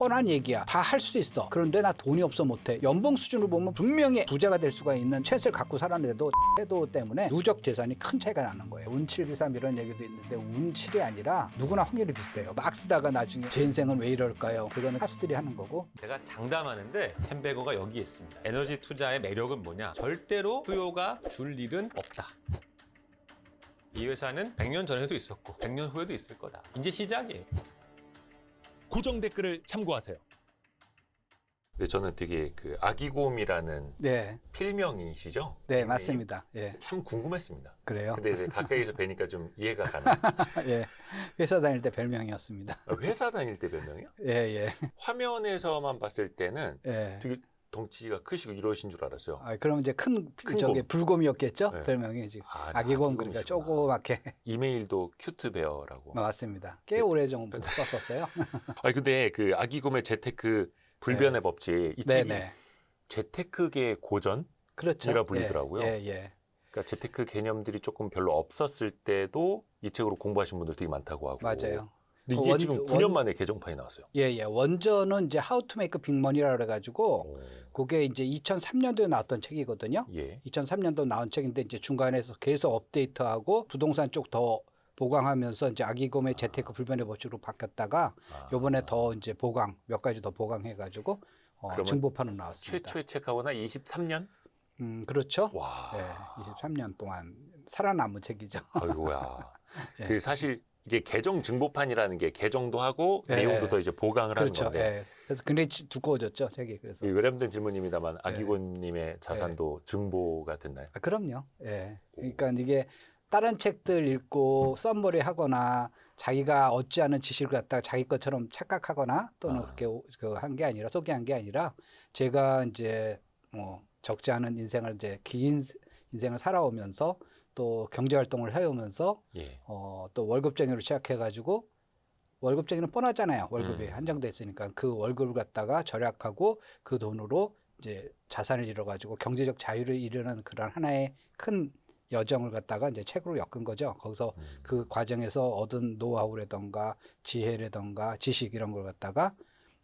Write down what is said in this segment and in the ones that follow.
뻔한 얘기야. 다 할 수 있어. 그런데 나 돈이 없어 못해. 연봉 수준으로 보면 분명히 부자가 될 수가 있는 채를 갖고 살았는데도 태도 때문에 누적 재산이 큰 차이가 나는 거예요. 운칠기삼 이런 얘기도 있는데 운칠이 아니라 누구나 확률이 비슷해요. 막 쓰다가 나중에 제 인생은 왜 이럴까요? 그거는 하스들이 하는 거고. 제가 장담하는데 햄베거가 여기 있습니다. 에너지 투자의 매력은 뭐냐? 절대로 수요가 줄 일은 없다. 이 회사는 100년 전에도 있었고 100년 후에도 있을 거다. 이제 시작이에요. 고정 댓글을 참고하세요. 근데 저는 되게 그 아기곰이라는 네, 필명이시죠? 네 맞습니다. 예, 참 궁금했습니다. 그래요. 근데 이제 가까이서 뵈니까 좀 이해가 가네요. 예, 회사 다닐 때 별명이었습니다. 회사 다닐 때 별명이요? 예, 예, 화면에서만 봤을 때는 예. 되게 덩치가 크시고 이러신 줄 알았어요. 아, 그럼 이제 큰 저기 곰. 불곰이었겠죠? 네. 별명이 지금 아, 아기곰 그러니까 아기곰이시구나. 조그맣게 이메일도 큐트베어라고. 맞습니다. 꽤 오래 정도 썼었어요. 아니 근데 그 아기곰의 재테크 불변의 법칙 이 책이 네네. 재테크계 고전이라 그렇죠. 불리더라고요. 예, 예. 그러니까 재테크 개념들이 조금 별로 없었을 때도 이 책으로 공부하신 분들 되게 많다고 하고. 맞아요. 근데 그 이게 지금 9년 만에 개정판이 나왔어요. 예, 예. 원전은 이제 How to Make Big Money라 그래가지고 그게 이제 2003년도에 나왔던 책이거든요. 예. 2003년도 나온 책인데 이제 중간에서 계속 업데이트하고 부동산 쪽 더 보강하면서 이제 아기곰의 재테크 불변의 법칙으로 바뀌었다가 요번에 더 이제 보강 몇 가지 더 보강해가지고 그러면 증보판으로 나왔습니다. 최초의 책하고나 23년? 그렇죠. 와. 예, 23년 동안 살아남은 책이죠. 아이고야. 예. 그 사실 이게 개정 증보판이라는 게 개정도 하고 예. 내용도 더 이제 보강을 그렇죠. 하는 건데. 예. 그래서 굉장히 두꺼워졌죠, 책이. 그래서. 이 외람된 질문입니다만 아기곤님의 자산도 증보가 됐나요? 아, 그럼요. 예. 그러니까 이게 다른 책들 읽고 썸머리 하거나 자기가 얻지 않은 지식을 갖다가 자기 것처럼 착각하거나 또는 그렇게 한 게 아니라 소개한 게 아니라 제가 이제 뭐 적지 않은 인생을 이제 긴 인생을 살아오면서 또 경제 활동을 해오면서 예. 또 월급쟁이로 시작해가지고 월급쟁이는 뻔하잖아요. 월급이 한정돼 있으니까 그 월급을 갖다가 절약하고 그 돈으로 이제 자산을 잃어가지고 경제적 자유를 이루는 그런 하나의 큰 여정을 갖다가 이제 책으로 엮은 거죠. 거기서 그 과정에서 얻은 노하우라던가 지혜라던가 지식 이런 걸 갖다가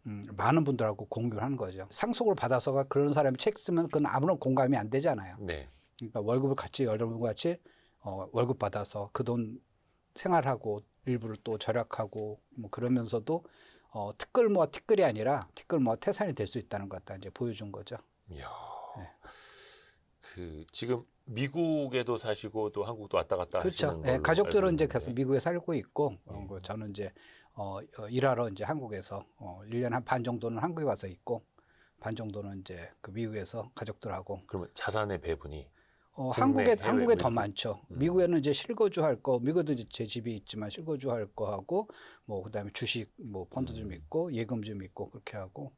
많은 분들하고 공유를 하는 거죠. 상속을 받아서가 그런 사람이 책 쓰면 그건 아무런 공감이 안 되잖아요. 네. 그러니까 월급을 같이 여러분과 같이 월급 받아서 그 돈 생활하고 일부를 또 절약하고 뭐 그러면서도 티끌모아 티끌이 아니라 티끌모아 태산이 될 수 있다는 것 같다 이제 보여준 거죠. 이야. 네. 그 지금 미국에도 사시고 또 한국도 왔다 갔다 그렇죠. 하시는 예, 걸로 가족들은 알고 이제 있는데. 계속 미국에 살고 있고 저는 이제 일하러 이제 한국에서 1년 한 반 정도는 한국에 와서 있고 반 정도는 이제 그 미국에서 가족들하고 그러면 자산의 배분이 한국에 해외 더 미국. 많죠. 미국에는 이제 실거주 할 거, 미국에도 이제 제 집이 있지만 실거주 할 거 하고 뭐 그다음에 주식 뭐 펀드 좀 있고 예금 좀 있고 그렇게 하고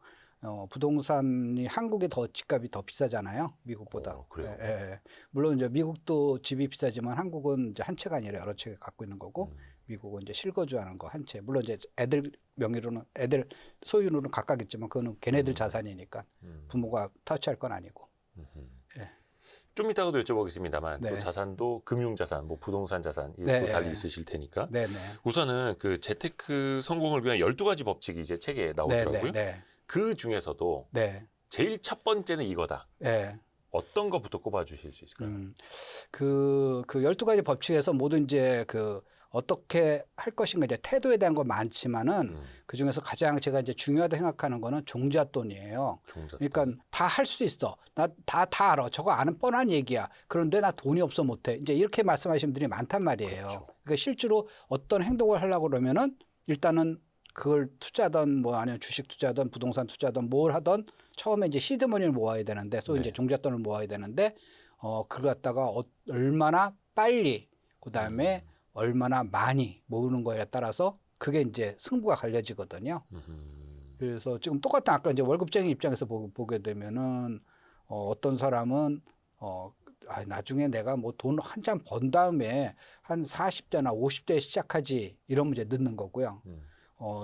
부동산이 한국에 더 집값이 더 비싸잖아요. 미국보다. 그래요? 예, 예. 물론 이제 미국도 집이 비싸지만 한국은 이제 한 채가 아니라 여러 채 갖고 있는 거고 미국은 이제 실거주하는 거 한 채. 물론 이제 애들 명의로는 애들 소유로는 각각 있지만 그거는 걔네들 자산이니까 부모가 터치할 건 아니고. 예. 좀 이따가도 여쭤보겠습니다만 네. 또 자산도 금융자산, 뭐 부동산 자산 이또 네. 달리 있으실 테니까 네네. 우선은 그 재테크 성공을 위한 12가지 법칙이 이제 책에 나오더라고요. 네. 그 중에서도 네. 제일 첫 번째는 이거다. 네. 어떤 거부터 꼽아 주실 수 있을까요? 그 12가지 법칙에서 모두 이제 어떻게 할 것인가 이제 태도에 대한 건 많지만은 그 중에서 가장 제가 이제 중요하다 생각하는 거는 종잣돈이에요. 종잣돈. 그러니까 다 할 수 있어. 나 다 알아. 저거 아는 뻔한 얘기야. 그런데 나 돈이 없어 못해. 이제 이렇게 말씀하시는 분들이 많단 말이에요. 그렇죠. 그러니까 실제로 어떤 행동을 하려고 그러면은 일단은 그걸 투자든 뭐 아니면 주식 투자든 부동산 투자든 뭘 하든 처음에 이제 시드머니를 모아야 되는데 소위 이제 종잣돈을 모아야 되는데 그걸 갖다가 얼마나 빨리 그다음에 얼마나 많이 모으는 거에 따라서 그게 이제 승부가 갈려지거든요. 그래서 지금 똑같은 아까 이제 월급쟁이 입장에서 보게 되면은 어떤 사람은 나중에 내가 뭐 돈 한참 번 다음에 한 40대나 50대에 시작하지 이러면 이제 늦는 거고요.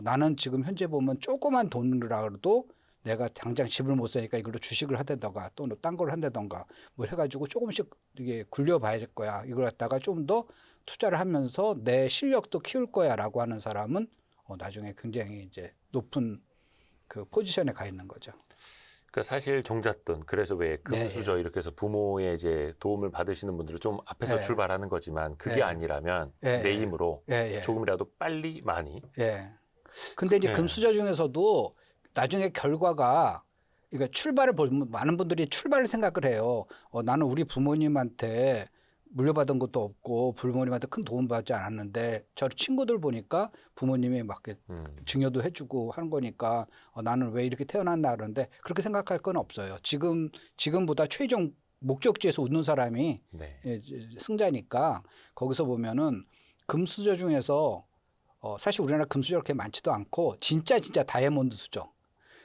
나는 지금 현재 보면 조그만 돈이라도 내가 당장 집을 못 사니까 이걸로 주식을 하다던가 또 딴 걸 한다던가 뭐 해가지고 조금씩 이게 굴려봐야 될 거야. 이걸 갖다가 좀 더 투자를 하면서 내 실력도 키울 거야라고 하는 사람은 나중에 굉장히 이제 높은 그 포지션에 가 있는 거죠. 그러니까 사실 종잣돈, 그래서 왜 금수저 이렇게 해서 부모의 이제 도움을 받으시는 분들은 좀 앞에서 예. 출발하는 거지만 그게 예. 아니라면 예. 내 힘으로 예. 조금이라도 빨리 많이. 예. 근데 이제 예. 금수저 중에서도 나중에 결과가 그러니까 출발을 보면 많은 분들이 출발을 생각을 해요. 나는 우리 부모님한테 물려받은 것도 없고 부모님한테 큰 도움 받지 않았는데 저 친구들 보니까 부모님이 막 이렇게 증여도 해주고 하는 거니까 나는 왜 이렇게 태어났나 그러는데 그렇게 생각할 건 없어요. 지금보다 최종 목적지에서 웃는 사람이 네. 승자니까 거기서 보면은 금수저 중에서 사실 우리나라 금수저 그렇게 많지도 않고 진짜 다이아몬드 수저.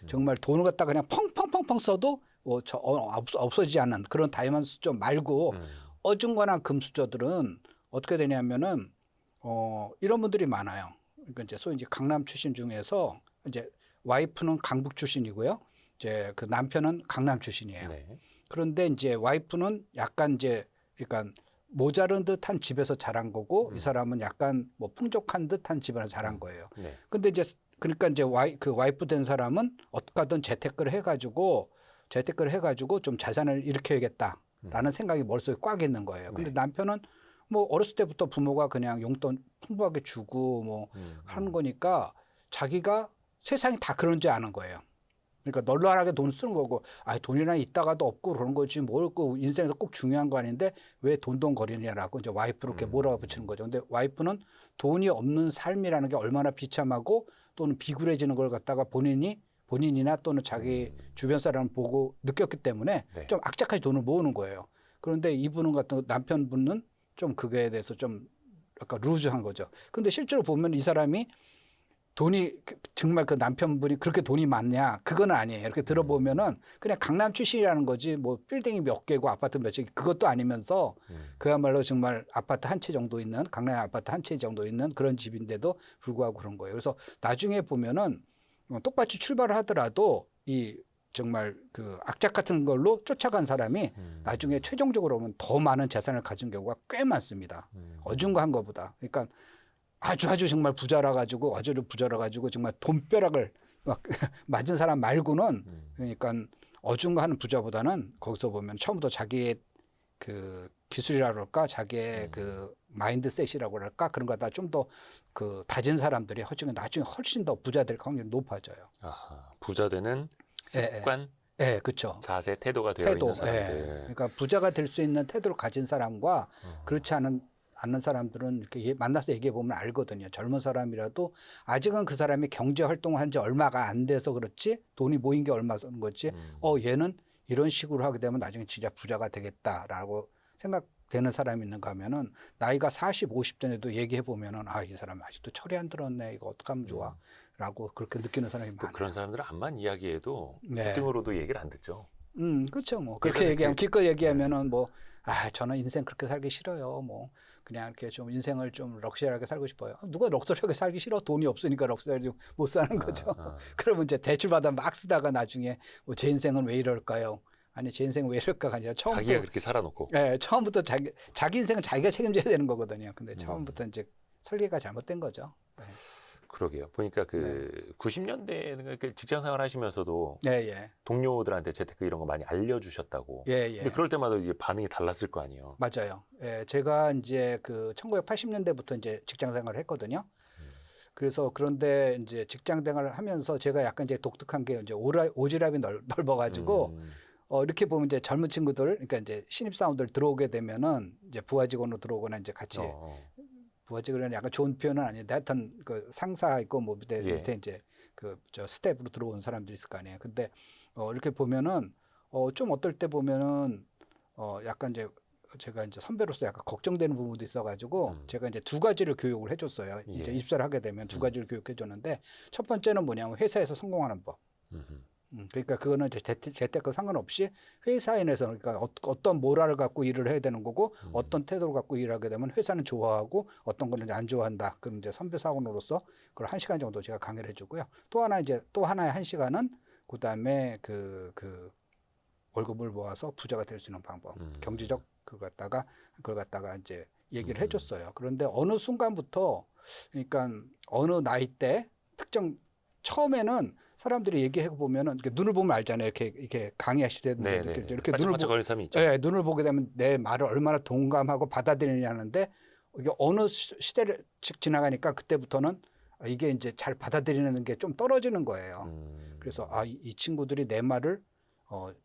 정말 돈을 갖다 그냥 펑펑펑펑 써도 없어지지 않는 그런 다이아몬드 수저 말고 어중간한 금수저들은 어떻게 되냐면은 이런 분들이 많아요. 그러니까 이제 소위 이제 강남 출신 중에서 이제 와이프는 강북 출신이고요. 이제 그 남편은 강남 출신이에요. 네. 그런데 이제 와이프는 약간 이제 그러니까 모자른 듯한 집에서 자란 거고 이 사람은 약간 뭐 풍족한 듯한 집에서 자란 거예요. 네. 근데 이제 그러니까 이제 그 와이프 된 사람은 어떻게든 재테크를 해가지고 좀 자산을 일으켜야겠다라는 생각이 머릿속에 꽉 있는 거예요. 근데 네. 남편은 뭐 어렸을 때부터 부모가 그냥 용돈 풍부하게 주고 뭐 하는 거니까 자기가 세상이 다 그런 줄 아는 거예요. 그러니까 널널하게 돈 쓰는 거고, 돈이나 있다가도 없고 그런 거지 뭘 그 인생에서 꼭 중요한 거 아닌데 왜 돈돈거리냐라고 이제 와이프를 이렇게 몰아붙이는 거죠. 근데 와이프는 돈이 없는 삶이라는 게 얼마나 비참하고 또는 비굴해지는 걸 갖다가 본인이나 또는 자기 주변 사람을 보고 느꼈기 때문에 네. 좀 악착같이 돈을 모으는 거예요. 그런데 이분은 같은 남편분은 좀 그거에 대해서 좀 약간 루즈한 거죠. 근데 실제로 보면 이 사람이 돈이 정말 그 남편분이 그렇게 돈이 많냐 그건 아니에요. 이렇게 들어보면은 그냥 강남 출신이라는 거지 뭐 빌딩이 몇 개고 아파트 몇 채 그것도 아니면서 그야말로 정말 아파트 한 채 정도 있는 강남 아파트 한 채 정도 있는 그런 집인데도 불구하고 그런 거예요. 그래서 나중에 보면은 똑같이 출발을 하더라도 이 정말 그 악착 같은 걸로 쫓아간 사람이 나중에 최종적으로 보면 더 많은 재산을 가진 경우가 꽤 많습니다. 어중간한 것보다. 그러니까 아주 정말 부자라 가지고 정말 돈벼락을 막 맞은 사람 말고는 그러니까 어중간한 부자보다는 거기서 보면 처음부터 자기의 그 기술이라 그럴까 자기의 그 마인드셋이라고 그럴까 그런 거다 좀 더 그 다진 사람들이 나중에 훨씬 더 부자 될 확률이 높아져요. 아하, 부자 되는 습관, 예, 그렇죠. 자세, 태도가 되어 있는 사람들. 그러니까 부자가 될 수 있는 태도를 가진 사람과 그렇지 않은 사람들은 이렇게 만나서 얘기해 보면 알거든요. 젊은 사람이라도 아직은 그 사람이 경제 활동을 한 지 얼마가 안 돼서 그렇지 돈이 모인 게 얼마 는 거지. 얘는 이런 식으로 하게 되면 나중에 진짜 부자가 되겠다라고 생각되는 사람이 있는가 하면은 나이가 40, 50대에도 얘기해 보면은 이 사람 아직도 철이 안 들었네. 이거 어떻게 하면 좋아? 라고 그렇게 느끼는 사람이 또 많아요. 그런 사람들은 암만 이야기해도 네. 귓등으로도 얘기를 안 듣죠. 그렇죠. 뭐 그렇게 얘기하면 기껏 얘기하면은 뭐 저는 인생 그렇게 살기 싫어요. 뭐 그냥 이렇게 좀 인생을 좀 럭셔리하게 살고 싶어요. 누가 럭셔리하게 살기 싫어? 돈이 없으니까 럭셔리하게 못 사는 거죠. 그러면 이제 대출 받아 막 쓰다가 나중에 뭐 제 인생은 왜 이럴까요? 아니 제 인생은 왜 이럴까가 아니라 처음부터 자기가 그렇게 살아놓고. 처음부터 자기 인생은 자기가 책임져야 되는 거거든요. 근데 처음부터 이제 설계가 잘못된 거죠. 네. 그러게요. 보니까 그 90년대에는 직장 생활 하시면서도 예. 동료들한테 재테크 이런 거 많이 알려주셨다고. 예. 근데 그럴 때마다 이게 반응이 달랐을 거 아니에요. 맞아요. 예, 제가 이제 그 1980년대부터 이제 직장 생활을 했거든요. 그래서 그런데 이제 직장 생활을 하면서 제가 약간 이제 독특한 게 이제 오지랖이 넓어가지고 이렇게 보면 이제 젊은 친구들, 그러니까 이제 신입사원들 들어오게 되면은 이제 부하 직원으로 들어오거나 이제 같이 부하 직원은 약간 좋은 표현은 아닌데 하여튼 그 상사 있고 뭐 밑에 이제 그 저 스텝으로 들어온 사람들이 있을 거 아니에요. 근데 이렇게 보면은 좀 어떨 때 보면은 약간 이제 제가 이제 선배로서 약간 걱정되는 부분도 있어가지고 제가 이제 두 가지를 교육을 해줬어요. 이제 입사를 하게 되면 두 가지를 교육해줬는데 첫 번째는 뭐냐면 회사에서 성공하는 법. 그러니까 그거는 이제 재테크 상관없이 회사에 내서 그러니까 어떤 모랄을 갖고 일을 해야 되는 거고 어떤 태도를 갖고 일하게 되면 회사는 좋아하고 어떤 거는 이제 안 좋아한다. 그럼 이제 선배 사원으로서 그걸 1시간 정도 제가 강의를 해주고요. 또 하나의 1시간은 그다음에 그 월급을 모아서 부자가 될 수 있는 방법, 경제적 그걸 갖다가 이제 얘기를 해줬어요. 그런데 어느 순간부터 그러니까 어느 나이 때 특정 처음에는 사람들이 얘기해 보면은 이렇게 눈을 보면 알잖아요. 이렇게 강의하실 때 네, 네. 이렇게 눈을 반짝반짝거리는 사람이 있죠. 예, 눈을 보게 되면 내 말을 얼마나 동감하고 받아들이냐는데 이게 어느 시대를 지나가니까 그때부터는 이게 이제 잘 받아들이는 게 좀 떨어지는 거예요. 그래서 이 친구들이 내 말을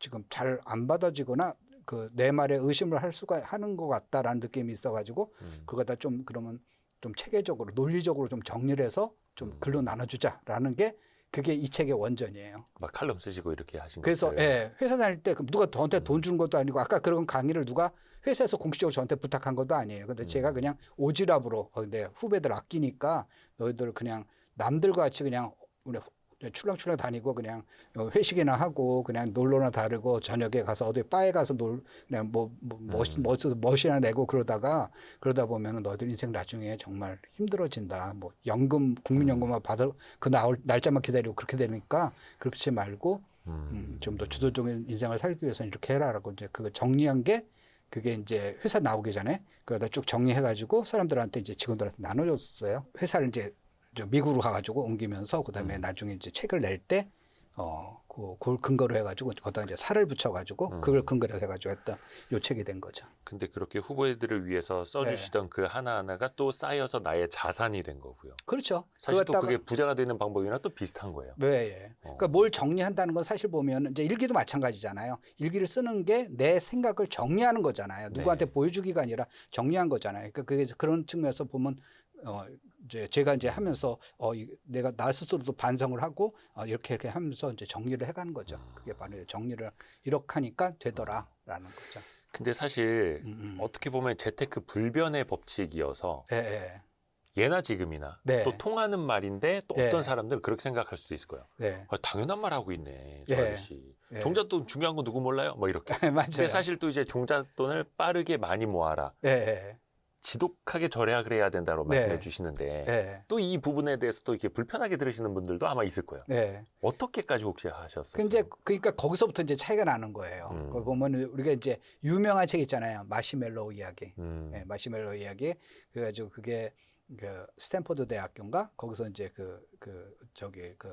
지금 잘 안 받아지거나 그 내 말에 의심을 하는 것 같다라는 느낌이 있어가지고 그거다 좀 그러면 좀 체계적으로 논리적으로 좀 정리를 해서 좀 글로 나눠주자라는 게 그게 이 책의 원전이에요. 막 칼럼 쓰시고 이렇게 하신 그래서 것들. 예, 회사 다닐 때 그럼 누가 저한테 돈 주는 것도 아니고 아까 그런 강의를 누가 회사에서 공식적으로 저한테 부탁한 것도 아니에요. 근데 제가 그냥 오지랖으로 내 후배들 아끼니까 너희들 그냥 남들과 같이 그냥 우리 출렁출렁 다니고 그냥 회식이나 하고 그냥 놀러나 다르고 저녁에 가서 어디 바에 가서 그냥 멋이나 내고 그러다 보면은 너희들 인생 나중에 정말 힘들어진다. 뭐 연금 국민연금만 받을 그 날짜만 기다리고 그렇게 되니까 그렇지 말고 좀 더 주도적인 인생을 살기 위해서는 이렇게 해라라고 이제 그거 정리한 게 그게 이제 회사 나오기 전에 그러다 쭉 정리해가지고 사람들한테 이제 직원들한테 나눠줬어요. 회사를 이제 미국으로 가가지고 옮기면서 그다음에 나중에 이제 책을 낼 때 그걸 근거로 해가지고 거기다 이제 살을 붙여가지고 그걸 근거로 해가지고 했던 요 책이 된 거죠. 근데 그렇게 후보들을 위해서 써주시던 그 하나하나가 또 쌓여서 나의 자산이 된 거고요. 그렇죠. 사실 또 그게 부자가 되는 방법이랑 또 비슷한 거예요. 네, 예. 그러니까 뭘 정리한다는 건 사실 보면 이제 일기도 마찬가지잖아요. 일기를 쓰는 게 내 생각을 정리하는 거잖아요. 누구한테 보여주기가 아니라 정리한 거잖아요. 그러니까 그게 그런 측면에서 보면 이제 제가 이제 하면서 내가 나 스스로도 반성을 하고 이렇게 하면서 이제 정리를 해가는 거죠. 그게 바로 정리를 이렇게 하니까 되더라라는 거죠. 근데 사실 어떻게 보면 재테크 불변의 법칙이어서 예, 예. 예나 지금이나 네. 또 통하는 말인데 또 네. 어떤 사람들은 그렇게 생각할 수도 있을 거예요. 네. 당연한 말 하고 있네, 저 예. 아저씨. 예. 종잣돈 중요한 거 누구 몰라요? 뭐 이렇게. 맞아요. 근데 사실 또 이제 종잣돈을 빠르게 많이 모아라. 예, 예. 지독하게 절약을 해야 된다고 네. 말씀해 주시는데 예. 또 이 부분에 대해서 또 이렇게 불편하게 들으시는 분들도 아마 있을 거예요. 예. 어떻게까지 혹시 하셨어요? 이제 그러니까 거기서부터 이제 차이가 나는 거예요. 거기 보면 우리가 이제 유명한 책 있잖아요. 마시멜로우 이야기. 예, 마시멜로우 이야기. 그래가지고 그게 그 스탠포드 대학교인가 거기서 이제 그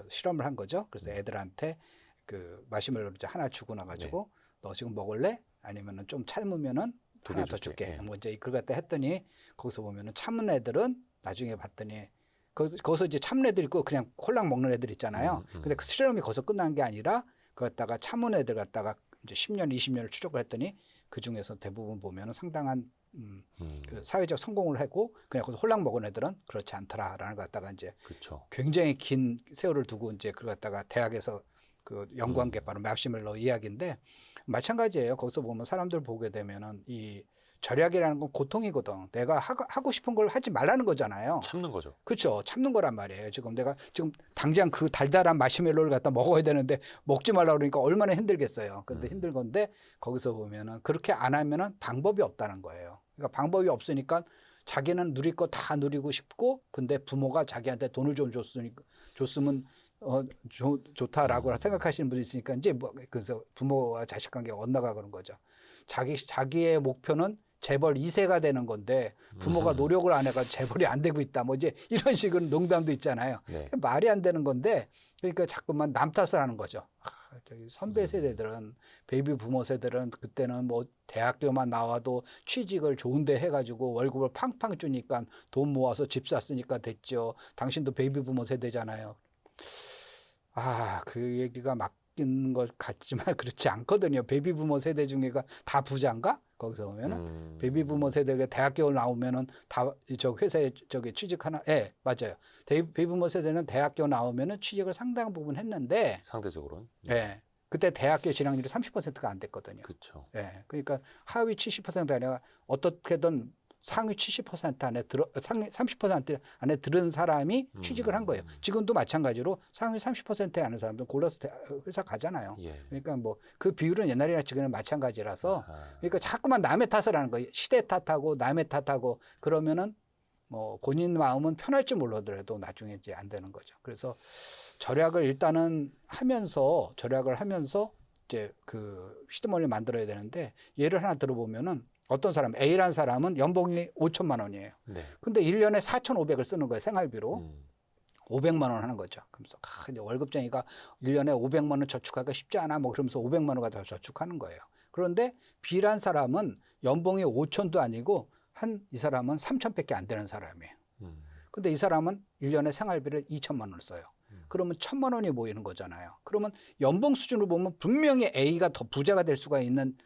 실험을 한 거죠. 그래서 애들한테 그 마시멜로우를 이제 하나 주고 나가지고 너 지금 먹을래? 아니면은 좀 참으면은 하나 더 줄게. 뭐 이제 그걸 갖다 했더니 거기서 보면은 참은 애들은 나중에 봤더니 거기서 이제 참는 애들 있고 그냥 홀랑 먹는 애들 있잖아요. 근데 그 실험이 거기서 끝난 게 아니라 그 갖다가 참은 애들 갖다가 이제 10년, 20년을 추적을 했더니 그 중에서 대부분 보면은 상당한 그 사회적 성공을 하고 그냥 거기서 홀랑 먹은 애들은 그렇지 않더라라는 걸 갖다가 이제 그렇죠. 굉장히 긴 세월을 두고 이제 그걸 갖다가 대학에서 그 연구한 게 바로 마시멜로 이야기인데 마찬가지예요. 거기서 보면 사람들 보게 되면은 이 절약이라는 건 고통이거든. 내가 하고 싶은 걸 하지 말라는 거잖아요. 참는 거죠. 그렇죠. 참는 거란 말이에요. 지금 내가 지금 당장 그 달달한 마시멜로를 갖다 먹어야 되는데 먹지 말라 그러니까 얼마나 힘들겠어요. 근데 힘들 건데 거기서 보면은 그렇게 안 하면은 방법이 없다는 거예요. 그러니까 방법이 없으니까 자기는 누릴 거 다 누리고 싶고 근데 부모가 자기한테 돈을 좀 줬으면 좋다라고 생각하시는 분이 있으니까 이제 뭐 그래서 부모와 자식 관계가 엇나가 그런 거죠. 자기의 목표는 재벌 2세가 되는 건데 부모가 노력을 안 해가지고 재벌이 안 되고 있다. 뭐 이제 이런 식으로 농담도 있잖아요. 네. 말이 안 되는 건데 그러니까 자꾸만 남 탓을 하는 거죠. 저기 선배 세대들은 베이비 부모 세대들은 그때는 뭐 대학교만 나와도 취직을 좋은데 해가지고 월급을 팡팡 주니까 돈 모아서 집 샀으니까 됐죠. 당신도 베이비 부모 세대잖아요. 그 얘기가 맞긴 것 같지만 그렇지 않거든요. 베이비 부모 세대 중에가 다 부자인가? 거기서 보면은 베이비 부모 세대가 대학교 나오면은 다 저 회사에 저기 취직하나? 예, 맞아요. 베이비 부모 세대는 대학교 나오면은 취직을 상당 부분 했는데 상대적으로는. 예. 그때 대학교 진학률이 30%가 안 됐거든요. 그렇죠. 예. 그러니까 하위 70% 아니라 어떻게든 상위 70% 안에 상위 30% 안에 들은 사람이 취직을 한 거예요. 지금도 마찬가지로 상위 30%에 아는 사람들 골라서 회사 가잖아요. 예. 그러니까 뭐 그 비율은 옛날이나 지금은 마찬가지라서 그러니까 자꾸만 남의 탓을 하는 거예요. 시대 탓하고 남의 탓하고 그러면은 뭐 본인 마음은 편할지 몰라더라도 나중에 이제 안 되는 거죠. 그래서 절약을 일단은 하면서 이제 그 시드머니를 만들어야 되는데 예를 하나 들어보면은 어떤 사람 A라는 사람은 연봉이 5천만 원이에요. 네. 근데 1년에 4,500을 쓰는 거예요. 생활비로. 500만 원 하는 거죠. 그러면서 이제 월급쟁이가 1년에 500만 원 저축하기가 쉽지 않아. 뭐 그러면서 500만 원 갖다 저축하는 거예요. 그런데 B란 사람은 연봉이 5천도 아니고 이 사람은 3천밖에 안 되는 사람이에요. 근데 이 사람은 1년에 생활비를 2천만 원을 써요. 그러면 1,000만 원이 모이는 거잖아요. 그러면 연봉 수준으로 보면 분명히 A가 더 부자가 될 수가 있는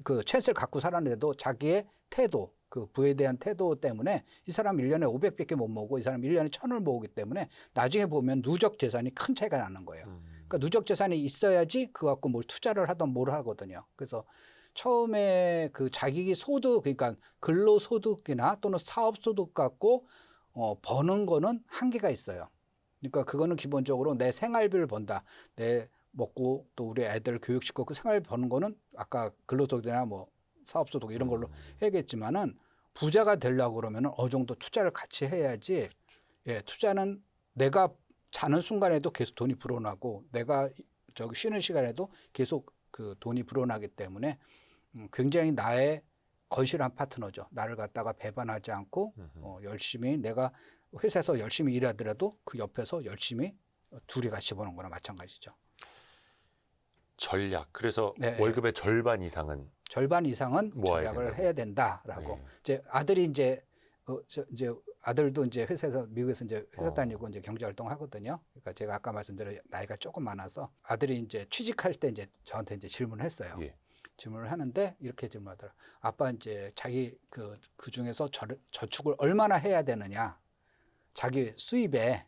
그 찬스를 갖고 살았는데도 자기의 태도, 그 부에 대한 태도 때문에 이 사람 1년에 500밖에 못 모으고 이 사람 1년에 1,000을 모으기 때문에 나중에 보면 누적 재산이 큰 차이가 나는 거예요. 그러니까 누적 재산이 있어야지 그거 갖고 뭘 투자를 하든 뭘 하거든요. 그래서 처음에 그 자기 소득, 그러니까 근로소득이나 또는 사업소득 갖고 버는 거는 한계가 있어요. 그러니까 그거는 기본적으로 내 생활비를 번다. 내 먹고 또 우리 애들 교육시키고 그 생활비 버는 거는 아까 근로소득이나 뭐 사업소득 이런 걸로 해야겠지만은 부자가 되려고 그러면은 어느 정도 투자를 같이 해야지. 예, 투자는 내가 자는 순간에도 계속 돈이 불어나고 내가 저기 쉬는 시간에도 계속 그 돈이 불어나기 때문에 굉장히 나의 건실한 파트너죠. 나를 갖다가 배반하지 않고 열심히 내가 회사에서 열심히 일하더라도 그 옆에서 열심히 둘이 같이 버는 거나 마찬가지죠. 전략. 그래서 네, 월급의 절반 이상은 절반 이상은 모아야 절약을 된다고. 해야 된다라고. 네. 이제 아들이 이제 이제 아들도 이제 회사에서 미국에서 이제 회사 어. 다니고 이제 경제 활동 하거든요. 그러니까 제가 아까 말씀드린 나이가 조금 많아서 아들이 이제 취직할 때 이제 저한테 이제 질문을 했어요. 예. 질문을 하는데 이렇게 질문하더라고요. 아빠 이제 자기 그 중에서 저축을 얼마나 해야 되느냐. 자기 수입에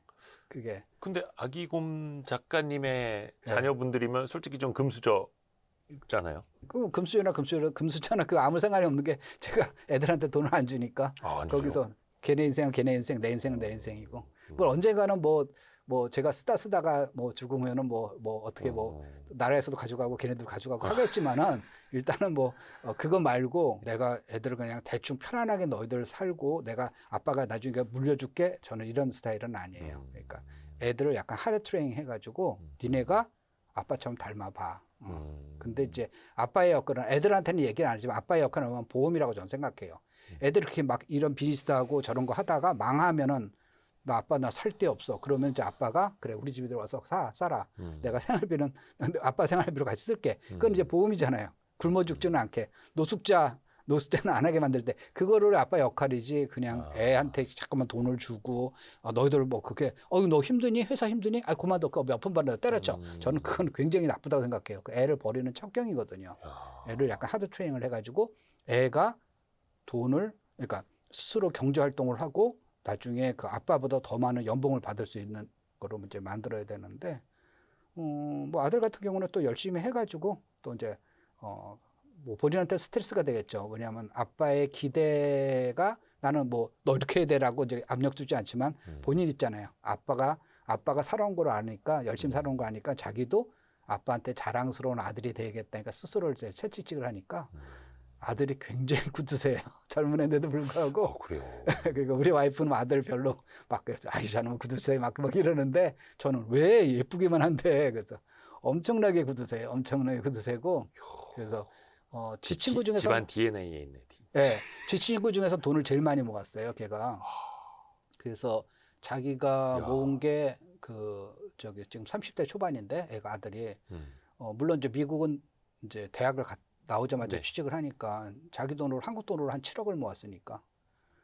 그게 근데 아기곰 작가님의 네. 자녀분들이면 솔직히 좀 금수저잖아요. 그 금수저나 그 아무 상관이 없는 게 제가 애들한테 돈을 안 주니까 안 주죠? 거기서 걔네 인생은 걔네 인생, 내 인생은 내 인생이고 뭐 언젠가는 뭐 제가 쓰다가 뭐 죽으면은 뭐 어떻게 뭐 나라에서도 가져가고 걔네들 가져가고 하겠지만은 일단은 뭐 그거 말고 내가 애들을 그냥 대충 편안하게 너희들 살고 내가 아빠가 나중에 물려줄게 저는 이런 스타일은 아니에요. 그러니까 애들을 약간 하드 트레이닝 해가지고 니네가 아빠처럼 닮아봐. 근데 이제 아빠의 역할은 애들한테는 얘기는 안 하지만 아빠의 역할은 보험이라고 저는 생각해요. 애들이 이렇게 막 이런 비즈니스하고 저런 거 하다가 망하면은 나 아빠 나 살 데 없어. 그러면 이제 아빠가 그래 우리 집에 들어와서 살아. 내가 생활비는 아빠 생활비로 같이 쓸게. 그건 이제 보험이잖아요. 굶어 죽지는 않게 노숙자는 안 하게 만들 때 그거를 아빠 역할이지 그냥 애한테 잠깐만 돈을 주고 너희들 뭐 그게 너 힘드니 회사 힘드니 그만 둬 몇 푼 받아 때려쳐. 저는 그건 굉장히 나쁘다고 생각해요. 그 애를 버리는 척경이거든요. 애를 약간 하드 트레이닝을 해가지고 애가 돈을 그러니까 스스로 경제 활동을 하고 나중에 그 아빠보다 더 많은 연봉을 받을 수 있는 거로 이제 만들어야 되는데 뭐 아들 같은 경우는 또 열심히 해가지고 또 이제 뭐 본인한테 스트레스가 되겠죠. 왜냐하면 아빠의 기대가 나는 뭐 너 이렇게 해야 되라고 이제 압력 주지 않지만 본인 있잖아요. 아빠가 살아온 걸 아니까 열심히 살아온 거 아니까 자기도 아빠한테 자랑스러운 아들이 되겠다니까 스스로를 이제 채찍질을 하니까 아들이 굉장히 굳으세요. 젊은 애인데도 불구하고. 그래요. 그러니까 우리 와이프는 아들 별로 막 그래서 저놈 굳으세요 막 이러는데 저는 왜 예쁘기만 한데 그래서 엄청나게 굳으세요. 엄청나게 굳으세고 그래서 지 친구 중에서 집안 DNA에 있네. 예, 지 친구 중에서 돈을 제일 많이 모았어요. 걔가. 그래서 자기가 야. 모은 게 지금 30대 초반인데 애가 아들이 물론 이제 미국은 이제 대학을 나오자마자 네. 취직을 하니까 자기 돈으로 한국 돈으로 한 7억을 모았으니까.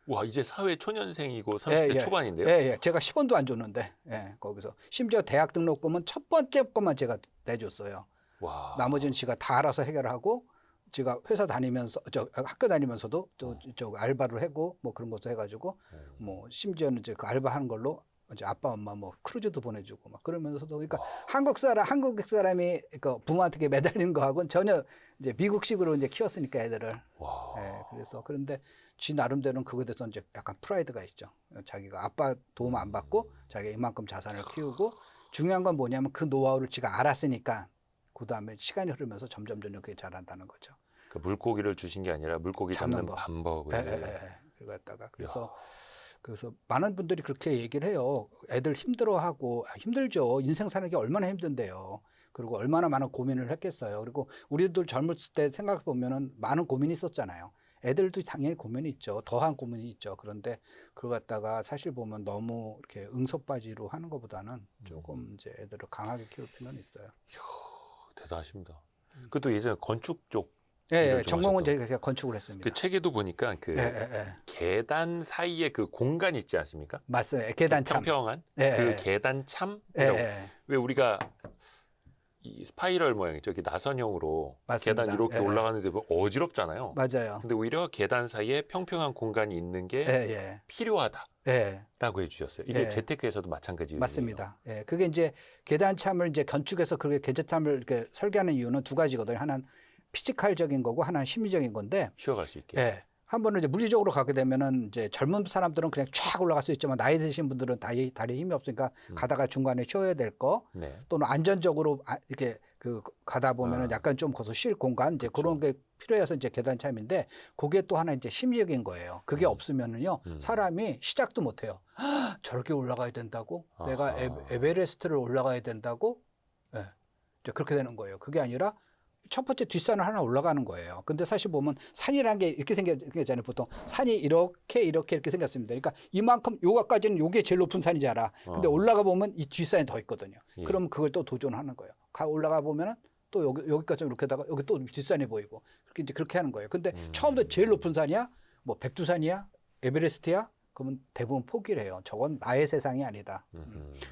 와 이제 사회 초년생이고 30대 초반인데요. 예. 제가 10원도 안 줬는데 거기서 심지어 대학 등록금은 첫 번째 것만 제가 내줬어요. 와. 나머지는 지가 다 알아서 해결하고 제가 회사 다니면서 학교 다니면서도 저 알바를 하고 뭐 그런 것도 해가지고 뭐 심지어는 이제 그 알바하는 걸로 이제 아빠 엄마 뭐 크루즈도 보내주고 막 그러면서도 그러니까 한국 사람이 그 부모한테 매달리는 거하고는 전혀 이제 미국식으로 이제 키웠으니까 애들을. 와. 예, 그래서 그런데 지 나름대로는 그거에 대해서 이제 약간 프라이드가 있죠. 자기가 아빠 도움 안 받고 자기가 이만큼 자산을 키우고 중요한 건 뭐냐면 그 노하우를 지가 알았으니까 그 다음에 시간이 흐르면서 점점 그게 잘한다는 거죠. 그 물고기를 주신 게 아니라 물고기 잡는 방법을. 그리고 했다가 그래서 많은 분들이 그렇게 얘기를 해요. 애들 힘들어하고 힘들죠. 인생 사는 게 얼마나 힘든데요. 그리고 얼마나 많은 고민을 했겠어요. 그리고 우리들 젊었을 때 생각해 보면은 많은 고민이 있었잖아요. 애들도 당연히 고민이 있죠. 더한 고민이 있죠. 그런데 그걸 갖다가 사실 보면 너무 이렇게 응석바지로 하는 것보다는 조금 이제 애들을 강하게 키울 필요는 있어요. 대단하십니다. 그것도 예전에 건축 쪽 예, 일을 예, 좀 전공은 하셨다고. 제가 건축을 했습니다. 그 책에도 보니까 그 예, 예, 예. 계단 사이에 그 공간 있지 않습니까? 맞어요. 계단참. 평평한 예, 그 예. 계단 참이라고. 예, 예. 왜 우리가 이 스파이럴 모양이죠. 이렇게 나선형으로 맞습니다. 계단 이렇게 예. 올라가는데 뭐 어지럽잖아요. 맞아요. 근데 오히려 계단 사이에 평평한 공간이 있는 게 예, 예. 필요하다라고 예. 해주셨어요. 이게 예. 재테크에서도 마찬가지예요. 맞습니다. 예. 그게 이제 계단참을 이제 건축에서 그렇게 계단참을 이렇게 설계하는 이유는 두 가지거든요. 하나는 피지컬적인 거고 하나는 심리적인 건데, 쉬어갈 수 있게. 예. 한 번은 이제 물리적으로 가게 되면은 이제 젊은 사람들은 그냥 쫙 올라갈 수 있지만 나이 드신 분들은 다리에 힘이 없으니까 가다가 중간에 쉬어야 될 거, 네. 또는 안전적으로 이렇게 그 가다 보면은 아. 약간 좀 거기서 쉴 공간 이제 그쵸. 그런 게 필요해서 이제 계단참인데 그게 또 하나 이제 심리적인 거예요. 그게 없으면은요 사람이 시작도 못 해요. 저렇게 올라가야 된다고? 내가 아하. 에베레스트를 올라가야 된다고? 예. 이제 그렇게 되는 거예요. 그게 아니라 첫 번째 뒷산을 하나 올라가는 거예요. 근데 사실 보면 산이라는 게 이렇게 생겼잖아요. 보통 산이 이렇게 생겼습니다. 그러니까 이만큼 요가까지는 요게 제일 높은 산이잖아. 근데 올라가 보면 이 뒷산이 더 있거든요. 예. 그러면 그걸 또 도전하는 거예요. 올라가 보면은 또 여기까지 이렇게다가 여기 또 뒷산이 보이고 그렇게 이제 그렇게 하는 거예요. 근데 처음부터 제일 높은 산이야? 뭐 백두산이야? 에베레스트야? 그러면 대부분 포기를 해요. 저건 나의 세상이 아니다.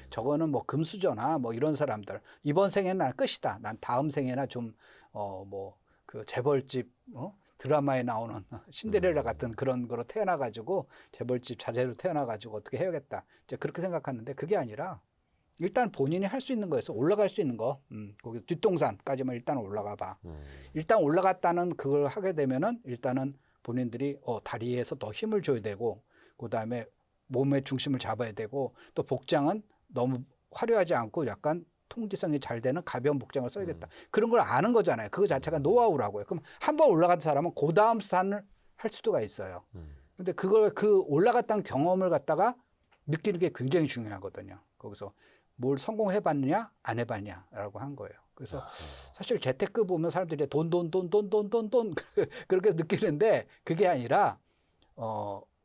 저거는 뭐 금수저나 뭐 이런 사람들 이번 생에는 난 끝이다. 난 다음 생에나 좀 뭐 그 재벌집 드라마에 나오는 신데렐라 같은 그런 거로 태어나가지고 재벌집 자제로 태어나가지고 어떻게 해야겠다. 이제 그렇게 생각하는데 그게 아니라 일단 본인이 할 수 있는 거에서 올라갈 수 있는 거, 거기 뒷동산까지만 일단 올라가 봐. 일단 올라갔다는 그걸 하게 되면은 일단은 본인들이 다리에서 더 힘을 줘야 되고, 그 다음에 몸의 중심을 잡아야 되고, 또 복장은 너무 화려하지 않고 약간 통지성이 잘 되는 가벼운 복장을 써야겠다. 그런 걸 아는 거잖아요. 그거 자체가 노하우라고요. 그럼 한 번 올라간 사람은 그 다음 산을 할 수가 있어요. 근데 그 올라갔다는 경험을 갖다가 느끼는 게 굉장히 중요하거든요. 거기서 뭘 성공해봤느냐 안 해봤냐라고 한 거예요. 그래서 사실 재테크 보면 사람들이 돈 그렇게 느끼는데 그게 아니라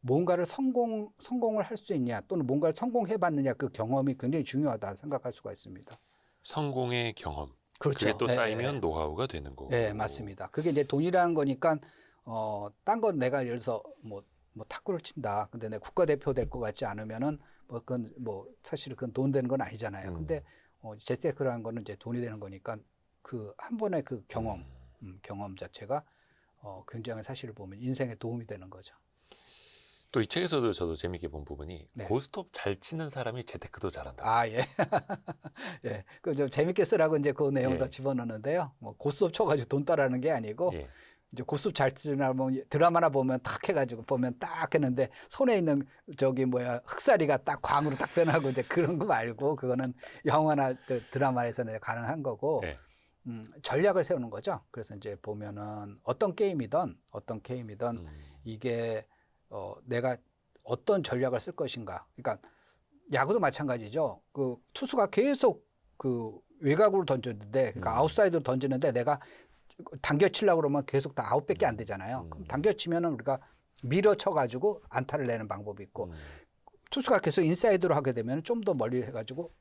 뭔가를 성공을 할 수 있냐 또는 뭔가를 성공해봤느냐 그 경험이 굉장히 중요하다 생각할 수가 있습니다. 성공의 경험. 그렇죠. 그게 또 예, 쌓이면 예. 노하우가 되는 거고. 네, 맞습니다. 그게 이제 돈이라는 거니까 딴 건 내가 예를 들어서 뭐 탁구를 친다. 근데 내가 국가대표 될 것 같지 않으면은 그건 사실 그건 돈 되는 건 아니잖아요. 근데 재테크라는 거는 이제 돈이 되는 거니까 그 한 번의 그 경험 자체가 굉장히 사실을 보면 인생에 도움이 되는 거죠. 또 이 책에서도 저도 재밌게 본 부분이 네. 고스톱 잘 치는 사람이 재테크도 잘한다. 아, 예. 예. 그 좀 재밌게 쓰라고 이제 그 내용을 예. 다 집어넣는데요. 뭐 고스톱 쳐가지고 돈 따라하는 게 아니고 예. 이제 고스톱 잘 치나 뭐 드라마나 보면 탁 해가지고 보면 딱 했는데 손에 있는 흑사리가 딱 광으로 딱 변하고 이제 그런 거 말고 그거는 영화나 드라마에서는 가능한 거고 예. 전략을 세우는 거죠. 그래서 이제 보면은 어떤 게임이든 이게 내가 어떤 전략을 쓸 것인가. 그러니까 야구도 마찬가지죠. 그 투수가 계속 그 외곽으로 던졌는데, 그러니까 아웃사이드로 던지는데 내가 당겨치려고 그러면 계속 다 아웃밖에 안 되잖아요. 그럼 당겨치면은 우리가 밀어쳐가지고 안타를 내는 방법이 있고, 투수가 계속 인사이드로 하게 되면 좀 더 멀리 해가지고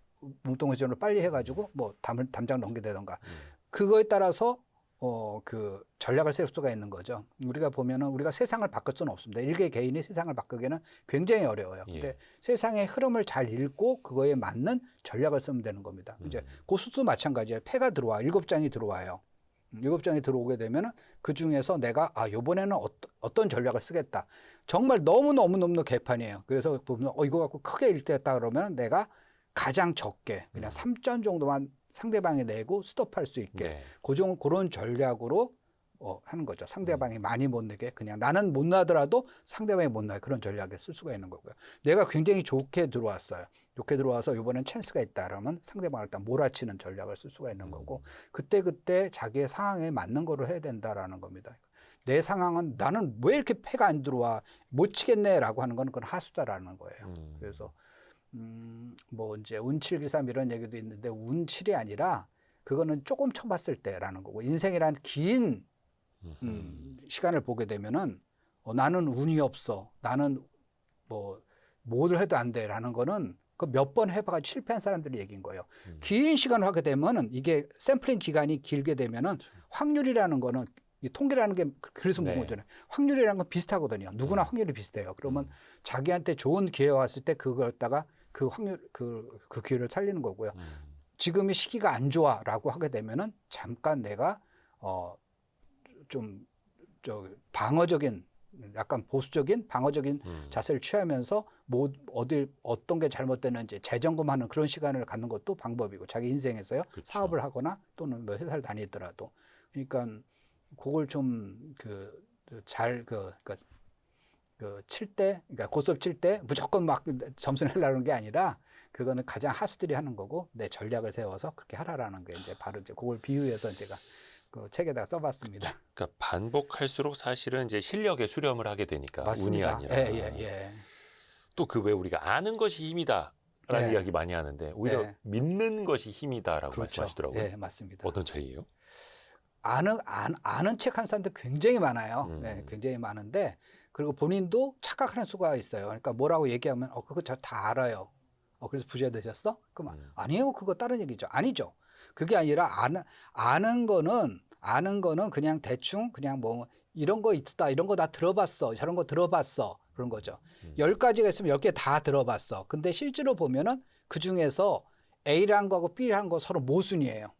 몸통회전을 빨리 해가지고 뭐 담장 넘기되던가 그거에 따라서 그 전략을 세울 수가 있는 거죠. 우리가 보면은 우리가 세상을 바꿀 수는 없습니다. 일개 개인이 세상을 바꾸기는 굉장히 어려워요. 근데 예. 세상의 흐름을 잘 읽고 그거에 맞는 전략을 쓰면 되는 겁니다. 이제 고수도 마찬가지예요. 패가 들어와 7장이 들어와요. 7장이 들어오게 되면은 그 중에서 내가 요번에는 어떤 전략을 쓰겠다. 정말 너무 개판이에요. 그래서 보면 이거 갖고 크게 일대했다 그러면 내가 가장 적게 그냥 3점 정도만 상대방이 내고 스톱할 수 있게 네. 그런 전략으로 하는 거죠. 상대방이 많이 못 내게 그냥 나는 못 나더라도 상대방이 못 나게 그런 전략을 쓸 수가 있는 거고요. 내가 굉장히 좋게 들어왔어요. 좋게 들어와서 이번엔 찬스가 있다 그러면 상대방을 일단 몰아치는 전략을 쓸 수가 있는 거고 그때 자기의 상황에 맞는 거로 해야 된다라는 겁니다. 내 상황은 나는 왜 이렇게 패가 안 들어와 못 치겠네라고 하는 건 그건 하수다라는 거예요. 그래서 뭐 이제 운칠기삼 이런 얘기도 있는데 운칠이 아니라 그거는 조금 쳐봤을 때라는 거고 인생이란 긴 시간을 보게 되면은 나는 운이 없어. 나는 뭐를 해도 안 돼라는 거는 그 몇 번 해봐가지고 실패한 사람들이 얘기인 거예요. 긴 시간을 하게 되면은 이게 샘플링 기간이 길게 되면은 확률이라는 거는 이 통계라는 게 그래서 네. 본 거잖아요. 확률이라는 건 비슷하거든요. 누구나 확률이 비슷해요. 그러면 자기한테 좋은 기회가 왔을 때 그걸 갖다가 그 확률 그 기회를 살리는 거고요. 지금이 시기가 안 좋아라고 하게 되면은 잠깐 내가 좀 방어적인 약간 보수적인 방어적인 자세를 취하면서 어떤 게 잘못되는지 재점검하는 그런 시간을 갖는 것도 방법이고 자기 인생에서요. 그쵸. 사업을 하거나 또는 뭐 회사를 다니더라도 그러니까 그걸 좀 칠 때, 그러니까 고스톱 칠 때 무조건 막 점수를 내려는 게 아니라 그거는 가장 하수들이 하는 거고 내 전략을 세워서 그렇게 하라라는 게 이제 바로 이제 그걸 비유해서 제가 그 책에다가 써봤습니다. 그러니까 반복할수록 사실은 이제 실력에 수렴을 하게 되니까 맞습니다. 운이 아니라. 예. 또 그 왜 우리가 아는 것이 힘이다라는 네. 이야기 많이 하는데 오히려 네. 믿는 것이 힘이다라고 그렇죠. 말씀하시더라고요. 예, 맞습니다. 어떤 차이예요? 아는 책 한 사람들 굉장히 많아요. 네, 음. 굉장히 많은데 그리고 본인도 착각하는 수가 있어요. 그러니까 뭐라고 얘기하면 그거 저 다 알아요. 그래서 부자 되셨어? 그럼 아니에요. 그거 다른 얘기죠. 아니죠. 그게 아니라 아는 거는 그냥 대충 그냥 뭐 이런 거 있다. 이런 거 다 들어봤어. 저런 거 들어봤어. 그런 거죠. 10가지가 있으면 10개 다 들어봤어. 근데 실제로 보면은 그 중에서 A란 거하고 B란 거 서로 모순이에요.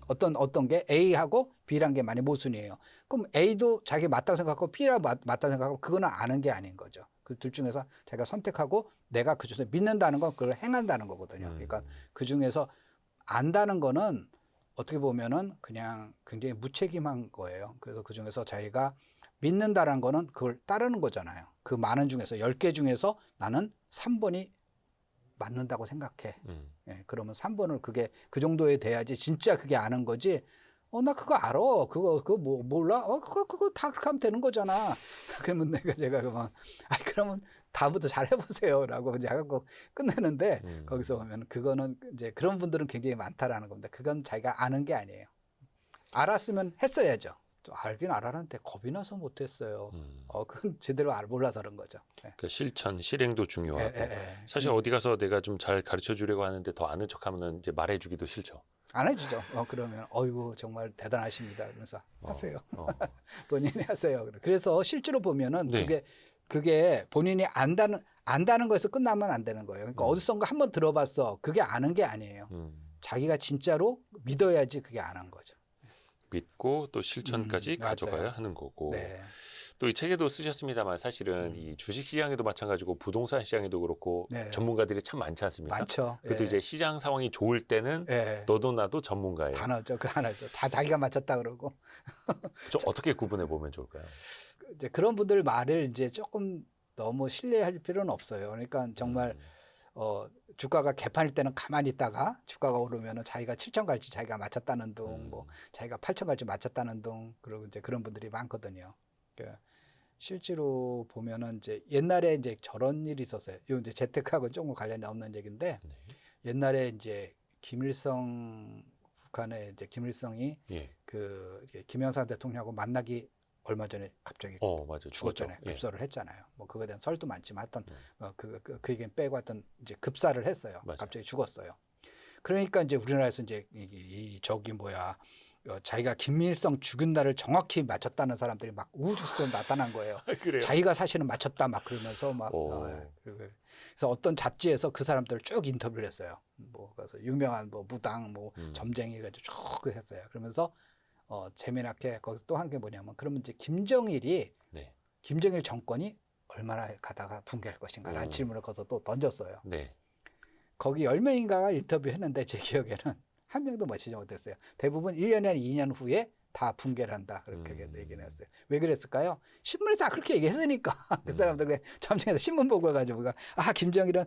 어떤 게 A하고 B란 게 많이 모순이에요. 그럼 A도 자기 맞다고 생각하고 B라고 맞다고 생각하고 그거는 아는 게 아닌 거죠. 그 둘 중에서 자기가 선택하고 내가 그 중에서 믿는다는 건 그걸 행한다는 거거든요. 그러니까 그 중에서 안다는 거는 어떻게 보면은 그냥 굉장히 무책임한 거예요. 그래서 그 중에서 자기가 믿는다는 거는 그걸 따르는 거잖아요. 그 많은 중에서 10개 중에서 나는 3번이 맞는다고 생각해. 예, 그러면 3번을 그게 그 정도에 돼야지 진짜 그게 아는 거지. 나 그거 알아. 그거 뭐 몰라? 그거 다 그렇게 하면 되는 거잖아. 그러면 제가 그러면 그러면 다음부터 잘 해보세요라고 이제 하고 끝내는데 거기서 보면 그거는 이제 그런 분들은 굉장히 많다라는 겁니다. 그건 자기가 아는 게 아니에요. 알았으면 했어야죠. 또 알긴 알았는데 겁이 나서 못했어요. 그건 제대로 몰라서 그런 거죠. 예. 그 실천, 실행도 중요하고 예. 사실 어디 가서 내가 좀 잘 가르쳐 주려고 하는데 더 아는 척하면은 이제 말해주기도 싫죠. 안 해주죠. 그러면 어이구 정말 대단하십니다. 그러면서 하세요. 어. 본인이 하세요. 그래서 실제로 보면은 네. 그게 본인이 안다는 거에서 끝나면 안 되는 거예요. 그러니까 어디선가 한번 들어봤어. 그게 아는 게 아니에요. 자기가 진짜로 믿어야지 그게 아는 거죠. 믿고 또 실천까지 맞아요. 가져가야 하는 거고. 네. 또 이 책에도 쓰셨습니다만 사실은 이 주식 시장에도 마찬가지고 부동산 시장에도 그렇고 네. 전문가들이 참 많지 않습니까? 많죠. 그래도 예. 이제 시장 상황이 좋을 때는 예. 너도 나도 전문가예요. 다 나죠. 다 자기가 맞췄다 그러고. 좀 어떻게 구분해 보면 좋을까요? 이제 그런 분들 말을 이제 조금 너무 신뢰할 필요는 없어요. 그러니까 정말 주가가 개판일 때는 가만히 있다가 주가가 오르면은 자기가 7천 갈지 자기가 맞췄다는 둥, 뭐 자기가 8천 갈지 맞췄다는 둥, 그리고 이제 그런 분들이 많거든요. 그러니까 실제로 보면은 이제 옛날에 이제 저런 일이 있었어요. 이 이제 재테크하고 조금 관련이 없는 얘기인데 옛날에 이제 김일성 북한의 이제 김일성이 예. 그 김영삼 대통령하고 만나기 얼마 전에 갑자기 맞아. 죽었잖아요. 예. 급사를 했잖아요. 뭐 그거에 대한 설도 많지만 하여튼 그 얘기는 빼고 하여튼 이제 급사를 했어요. 맞아요. 갑자기 죽었어요. 그러니까 이제 우리나라에서 이제 자기가 김일성 죽은 날을 정확히 맞췄다는 사람들이 막 우후죽순 나타난 거예요. 그래요? 자기가 사실은 맞췄다 막 그러면서 막 그래서 어떤 잡지에서 그 사람들을 쭉 인터뷰를 했어요. 뭐 그래서 유명한 뭐 무당 뭐 점쟁이 그래가지고 쭉 했어요. 그러면서 재미나게 거기서 또 한 게 뭐냐면 그러면 이제 김정일 정권이 얼마나 가다가 붕괴할 것인가라는 질문을 거기서 또 던졌어요. 네. 거기 10명인가가 인터뷰했는데 제 기억에는 한 명도 맞히지 못했어요. 대부분 1년이나 2년 후에 다 붕괴를 한다. 그렇게 얘기를 했어요. 왜 그랬을까요? 신문에서 그렇게 얘기했으니까. 그 사람들 점쟁이에서 신문 보고 해가지고 김정일은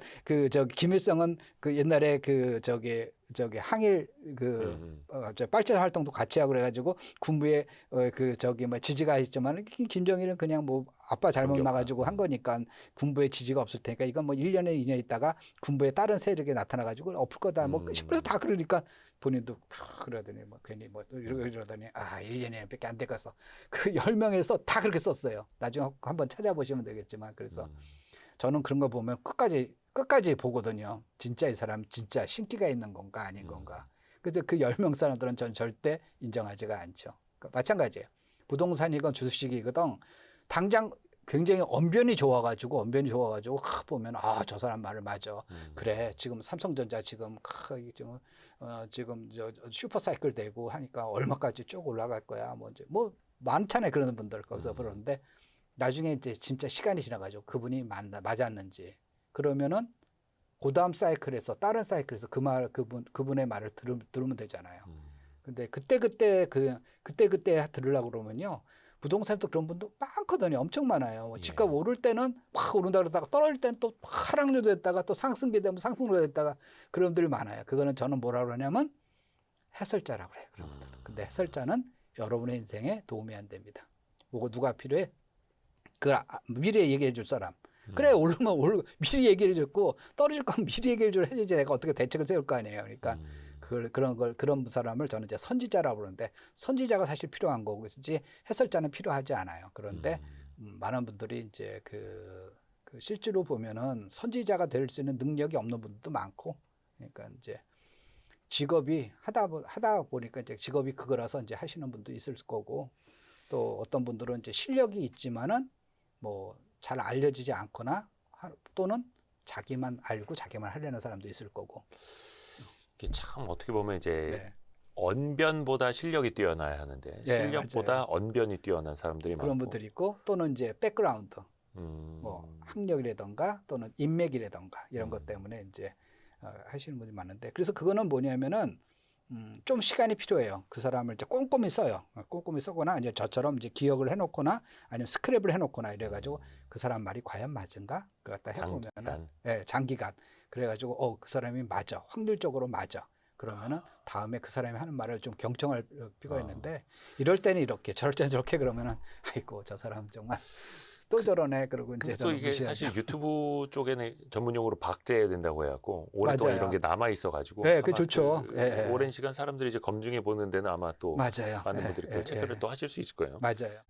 김일성은 그 옛날에 저기 항일 저 빨치 활동도 같이 하고 그래가지고 군부에 그 저기 뭐 지지가 있지만 김정일은 그냥 뭐 아빠 잘못 관계 없다. 나가지고 한 거니까 군부에 지지가 없을 테니까 이건 뭐 1년에 2년 있다가 군부에 다른 세력이 나타나가지고 엎을 거다 뭐 시부터 다 그러니까 본인도 그러더니 뭐 괜히 뭐 이러더니 1년에밖에 안 되겠어. 그 10명에서 다 그렇게 썼어요. 나중에 한번 찾아보시면 되겠지만 그래서 저는 그런 거 보면 끝까지 보거든요. 진짜 이 사람 진짜 신기가 있는 건가 아닌 건가. 그래서 그 10명 사람들은 전 절대 인정하지가 않죠. 그러니까 마찬가지예요. 부동산이건 주식이건 당장 굉장히 언변이 좋아가지고 보면 저 사람 말을 맞아. 그래 지금 삼성전자 지금 지금 저 슈퍼사이클 되고 하니까 얼마까지 쭉 올라갈 거야. 뭐 많잖아요 그러는 분들 거기서 그러는데 나중에 이제 진짜 시간이 지나가지고 그분이 맞았는지 그러면은 그다음 사이클에서 다른 사이클에서 그분의 말을 들으면 되잖아요. 근데 그때 들으려고 그러면요. 부동산도 그런 분도 많거든요. 엄청 많아요. 집값 오를 때는 확 오른다 그러다가 떨어질 때는 또 하락률 됐다가 또 상승기 되면 상승률 됐다가 그런 분들이 많아요. 그거는 저는 뭐라고 그러냐면 해설자라고 그래요. 그런 분들. 근데 해설자는 여러분의 인생에 도움이 안 됩니다. 뭐고 누가 필요해? 미래 얘기해 줄 사람. 그래 오르면 미리 얘기를 해줬고 떨어질 건 미리 얘기를 해야지 내가 어떻게 대책을 세울 거 아니에요. 그러니까 그런 사람을 저는 이제 선지자라고 그러는데 선지자가 사실 필요한 거고 그렇지 해설자는 필요하지 않아요. 그런데 많은 분들이 이제 그 실제로 보면은 선지자가 될 수 있는 능력이 없는 분들도 많고 그러니까 이제 직업이 하다 보니까 이제 직업이 그거라서 이제 하시는 분도 있을 거고 또 어떤 분들은 이제 실력이 있지만은 뭐 잘 알려지지 않거나 또는 자기만 알고 자기만 하려는 사람도 있을 거고. 이게 참 어떻게 보면 이제 네. 언변보다 실력이 뛰어나야 하는데 실력보다 맞아요. 언변이 뛰어난 사람들이 그런 많고. 분들이 있고 또는 이제 백그라운드 뭐 음. 학력이라던가 또는 인맥이라던가 이런 것 때문에 이제 하시는 분이 많은데 그래서 그거는 뭐냐면은 좀 시간이 필요해요. 그 사람을 이제 꼼꼼히 써요. 꼼꼼히 쓰거나 이제 저처럼 이제 기억을 해놓거나 아니면 스크랩을 해놓거나 이래가지고 그 사람 말이 과연 맞은가? 그걸 갖다 해보면은 장기간 그래가지고 그 사람이 맞아. 확률적으로 맞아. 그러면은 다음에 그 사람이 하는 말을 좀 경청할 필요가 있는데 이럴 때는 이렇게 저럴 때는 저렇게 그러면은 아이고 저 사람 정말 또 저러네 그러고 이제 근데 또 저는 이게 무시하죠. 사실 유튜브 쪽에는 전문용어로 박제해야 된다고 해갖고 오랫동안 맞아요. 이런 게 남아 있어가지고 네, 그 아마 좋죠. 예, 예. 오랜 시간 사람들이 이제 검증해 보는 데는 아마 또 맞아요. 많은 예, 분들이 예, 체크를 예. 또 하실 수 있을 거예요. 맞아요.